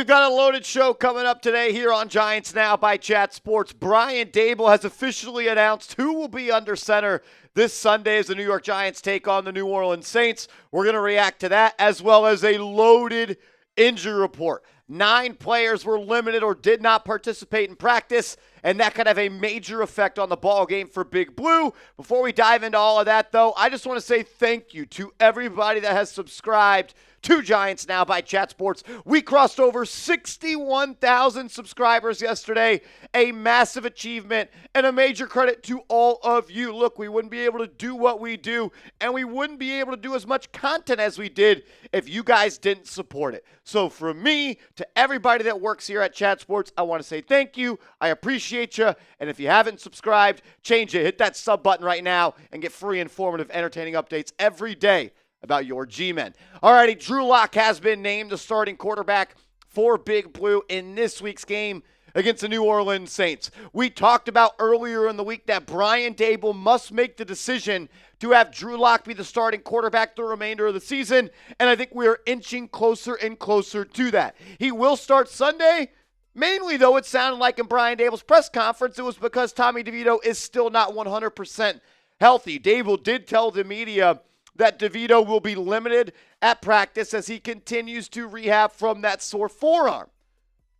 We've got a loaded show coming up today here on Giants Now by Chat Sports. Brian Daboll has officially announced who will be under center this Sunday as the New York Giants take on the New Orleans Saints. We're going to react to that as well as a loaded injury report. 9 players were limited or did not participate in practice, and that could have a major effect on the ball game for Big Blue. Before we dive into all of that, though, I just want to say thank you to everybody that has subscribed to Giants Now by Chat Sports. We crossed over 61,000 subscribers yesterday, a massive achievement, and a major credit to all of you. Look, we wouldn't be able to do what we do, and we wouldn't be able to do as much content as we did if you guys didn't support it. So from me to everybody that works here at Chat Sports, I want to say thank you. I appreciate you, and if you haven't subscribed, change it. Hit that sub button right now and get free, informative, entertaining updates every day about your G-Men. Alrighty, Drew Lock has been named the starting quarterback for Big Blue in this week's game against the New Orleans Saints. We talked about earlier in the week that Brian Daboll must make the decision to have Drew Lock be the starting quarterback the remainder of the season, and I think we are inching closer and closer to that. He will start Sunday. Mainly, though, it sounded like in Brian Daboll's press conference, it was because Tommy DeVito is still not 100% healthy. Daboll did tell the media that DeVito will be limited at practice as he continues to rehab from that sore forearm.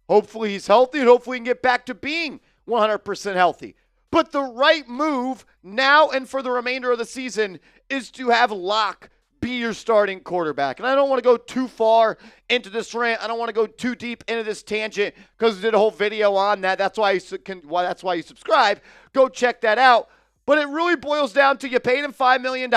Hopefully he's healthy, and hopefully he can get back to being 100% healthy. But the right move now and for the remainder of the season is to have Lock be your starting quarterback. And I don't want to go too far into this rant. I don't want to go too deep into this tangent because I did a whole video on that. That's why you subscribe. Go check that out. But it really boils down to you paid him $5 million.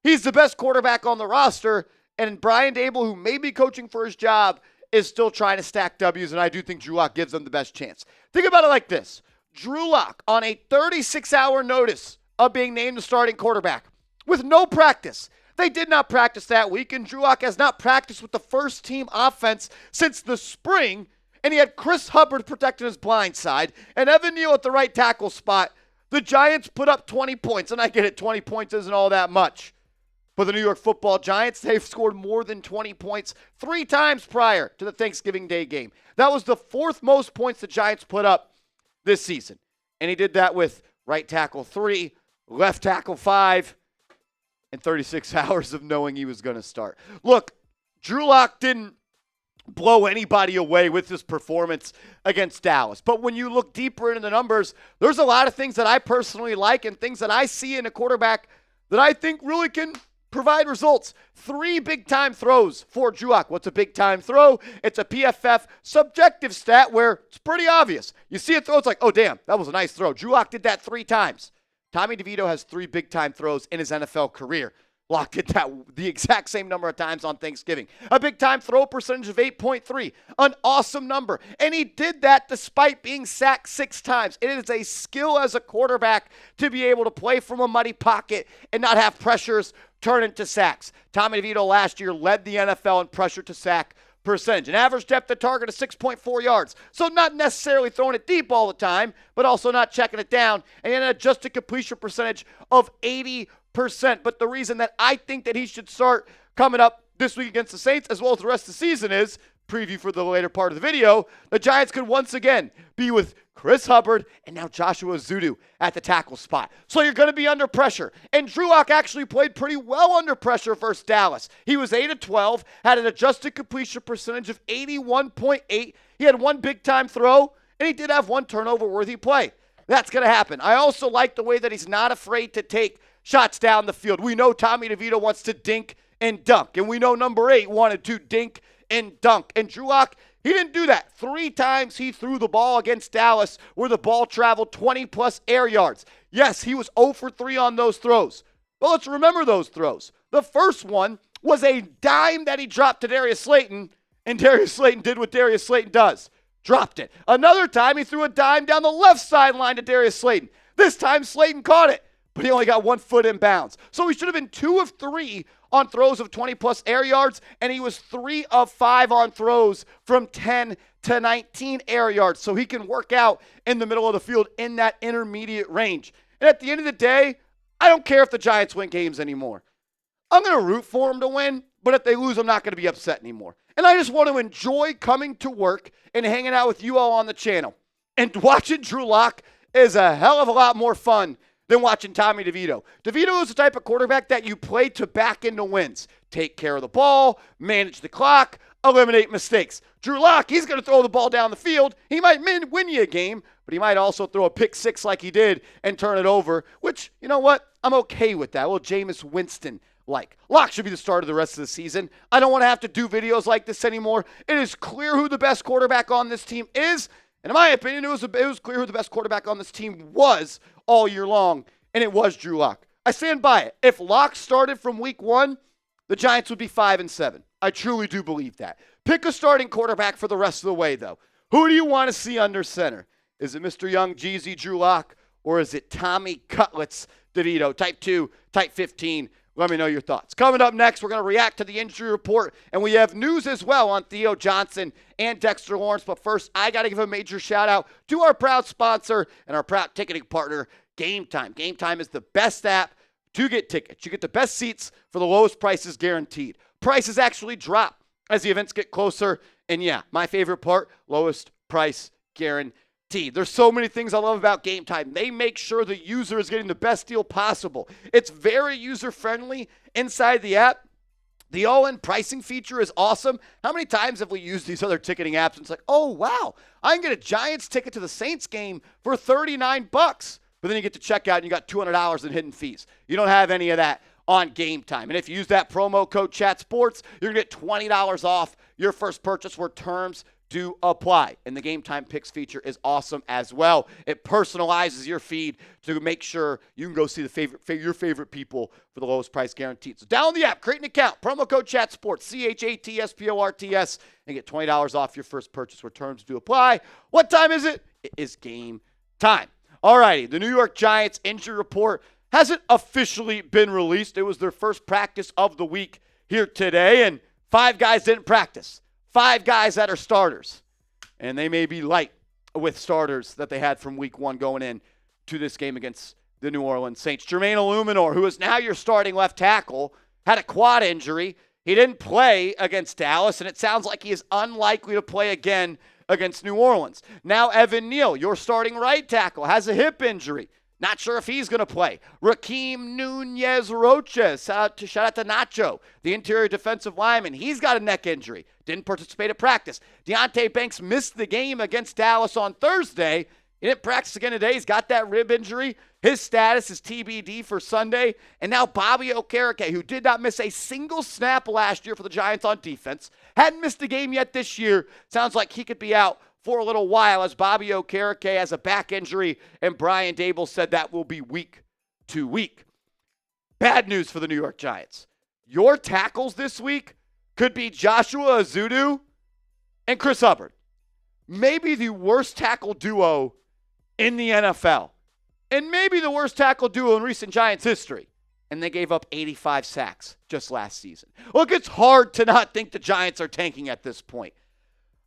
He's the best quarterback on the roster, and Brian Daboll, who may be coaching for his job, is still trying to stack W's, and I do think Drew Lock gives them the best chance. Think about it like this. Drew Lock, on a 36-hour notice of being named the starting quarterback, with no practice. They did not practice that week, and Drew Lock has not practiced with the first-team offense since the spring, and he had Chris Hubbard protecting his blind side, and Evan Neal at the right tackle spot. The Giants put up 20 points, and I get it, 20 points isn't all that much. For the New York Football Giants, they've scored more than 20 points 3 times prior to the Thanksgiving Day game. That was the 4th most points the Giants put up this season. And he did that with right tackle 3, left tackle 5, and 36 hours of knowing he was going to start. Look, Drew Lock didn't blow anybody away with his performance against Dallas. But when you look deeper into the numbers, there's a lot of things that I personally like and things that I see in a quarterback that I think really can provide results. 3 big-time throws for Drew Lock. What's a big-time throw? It's a PFF subjective stat where it's pretty obvious. You see a throw, it's like, oh, damn, that was a nice throw. Drew Lock did that 3 times. Tommy DeVito has 3 big-time throws in his NFL career. Lock did that the exact same number of times on Thanksgiving. A big-time throw percentage of 8.3. An awesome number. And he did that despite being sacked 6 times. It is a skill as a quarterback to be able to play from a muddy pocket and not have pressures turn into sacks. Tommy DeVito last year led the NFL in pressure to sack percentage. An average depth of target of 6.4 yards. So not necessarily throwing it deep all the time, but also not checking it down. And an adjusted completion percentage of 80%. But the reason that I think that he should start coming up this week against the Saints, as well as the rest of the season, is preview for the later part of the video. The Giants could once again be with Chris Hubbard and now Joshua Zudu at the tackle spot. So you're going to be under pressure. And Drew Lock actually played pretty well under pressure versus Dallas. He was 8 of 12, had an adjusted completion percentage of 81.8. He had 1 big-time throw, and he did have 1 turnover-worthy play. That's going to happen. I also like the way that he's not afraid to take shots down the field. We know Tommy DeVito wants to dink and dunk, and we know number 8 wanted to dink and dunk. And Drew Lock, he didn't do that. 3 times he threw the ball against Dallas where the ball traveled 20-plus air yards. Yes, he was 0 for 3 on those throws. But let's remember those throws. The first one was a dime that he dropped to Darius Slayton, and Darius Slayton did what Darius Slayton does. Dropped it. Another time he threw a dime down the left sideline to Darius Slayton. This time Slayton caught it, but he only got 1 foot in bounds. So he should have been 2 of 3 on throws of 20-plus air yards, and he was 3 of 5 on throws from 10 to 19 air yards. So he can work out in the middle of the field in that intermediate range. And at the end of the day, I don't care if the Giants win games anymore. I'm going to root for them to win, but if they lose, I'm not going to be upset anymore. And I just want to enjoy coming to work and hanging out with you all on the channel. And watching Drew Lock is a hell of a lot more fun than watching Tommy DeVito. DeVito is the type of quarterback that you play to back into wins. Take care of the ball, manage the clock, eliminate mistakes. Drew Lock, he's going to throw the ball down the field. He might win you a game, but he might also throw a pick six like he did and turn it over, which, you know what? I'm okay with that. Well, Jameis Winston like. Lock should be the starter the rest of the season. I don't want to have to do videos like this anymore. It is clear who the best quarterback on this team is. And in my opinion, it was clear who the best quarterback on this team was all year long, and it was Drew Lock. I stand by it. If Lock started from week 1, the Giants would be 5-7. I truly do believe that. Pick a starting quarterback for the rest of the way, though. Who do you want to see under center? Is it Mr. Young, Jeezy, Drew Lock, or is it Tommy Cutlets DeVito, type 2, type 15? Let me know your thoughts. Coming up next, we're going to react to the injury report, and we have news as well on Theo Johnson and Dexter Lawrence. But first, I got to give a major shout-out to our proud sponsor and our proud ticketing partner, Game Time. Game Time is the best app to get tickets. You get the best seats for the lowest prices guaranteed. Prices actually drop as the events get closer. And yeah, my favorite part, lowest price guaranteed. There's so many things I love about Game Time. They make sure the user is getting the best deal possible. It's very user-friendly inside the app. The all-in pricing feature is awesome. How many times have we used these other ticketing apps and it's like, oh, wow, I can get a Giants ticket to the Saints game for $39. But then you get to checkout and you got $200 in hidden fees. You don't have any of that on Game Time. And if you use that promo code ChatSports, you're going to get $20 off your first purchase where terms do apply. And the Game Time Picks feature is awesome as well. It personalizes your feed to make sure you can go see your favorite people for the lowest price guaranteed. So download the app, create an account, promo code ChatSports, ChatSports, and get $20 off your first purchase where terms do apply. What time is it? It is game time. All righty, the New York Giants injury report hasn't officially been released. It was their first practice of the week here today, and 5 guys didn't practice. 5 guys that are starters, and they may be light with starters that they had from week 1 going in to this game against the New Orleans Saints. Jermaine Eluemunor, who is now your starting left tackle, had a quad injury. He didn't play against Dallas, and it sounds like he is unlikely to play again against New Orleans. Now Evan Neal, your starting right tackle, has a hip injury. Not sure if he's going to play. Raheem Nunez-Roches, shout out to Nacho, the interior defensive lineman. He's got a neck injury. Didn't participate at practice. Deonte Banks missed the game against Dallas on Thursday. He didn't practice again today. He's got that rib injury. His status is TBD for Sunday. And now Bobby Okereke, who did not miss a single snap last year for the Giants on defense, hadn't missed a game yet this year. Sounds like he could be out for a little while as Bobby Okereke has a back injury, and Brian Daboll said that will be week to week. Bad news for the New York Giants. Your tackles this week could be Joshua Azudu and Chris Hubbard. Maybe the worst tackle duo in the NFL, and maybe the worst tackle duo in recent Giants history. And they gave up 85 sacks just last season. Look, it's hard to not think the Giants are tanking at this point.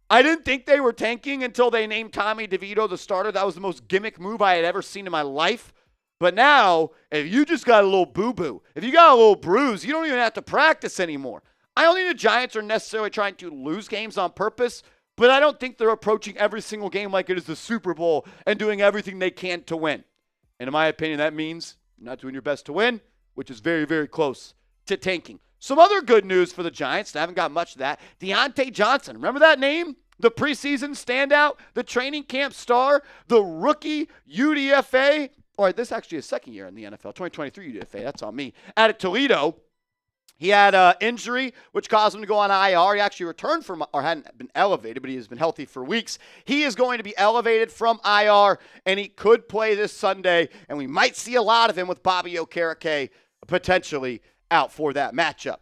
I didn't think they were tanking until they named Tommy DeVito the starter. That was the most gimmick move I had ever seen in my life. But now, if you just got a little boo-boo, if you got a little bruise, you don't even have to practice anymore. I don't think the Giants are necessarily trying to lose games on purpose, but I don't think they're approaching every single game like it is the Super Bowl and doing everything they can to win. And in my opinion, that means you're not doing your best to win, which is very, very close to tanking. Some other good news for the Giants, and I haven't got much of that. Deonte Johnson, remember that name? The preseason standout, the training camp star, the rookie UDFA, or this actually is second year in the NFL, 2023 UDFA, that's on me, at Toledo. He had an injury, which caused him to go on IR. He actually returned from, or hadn't been elevated, but he has been healthy for weeks. He is going to be elevated from IR, and he could play this Sunday, and we might see a lot of him with Bobby Okereke potentially out for that matchup.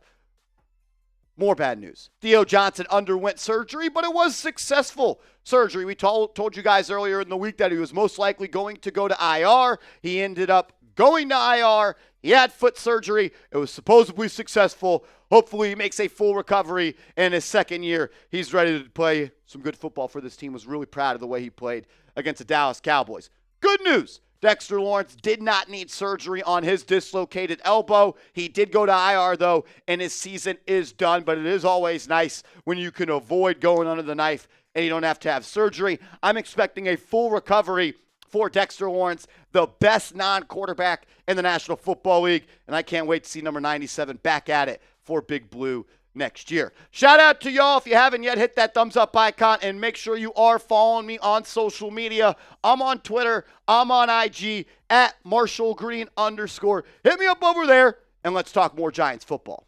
More bad news. Theo Johnson underwent surgery, but it was successful surgery. We told you guys earlier in the week that he was most likely going to go to IR. He ended up going to IR. He had foot surgery. It was supposedly successful. Hopefully he makes a full recovery in his second year. He's ready to play some good football for this team. Was really proud of the way he played against the Dallas Cowboys. Good news. Dexter Lawrence did not need surgery on his dislocated elbow. He did go to IR, though, and his season is done. But it is always nice when you can avoid going under the knife and you don't have to have surgery. I'm expecting a full recovery for Dexter Lawrence, the best non-quarterback in the National Football League. And I can't wait to see number 97 back at it for Big Blue next year. Shout out to y'all. If you haven't yet, hit that thumbs up icon and make sure you are following me on social media. I'm on Twitter. I'm on IG at @MarshallGreen_. Hit me up over there and let's talk more Giants football.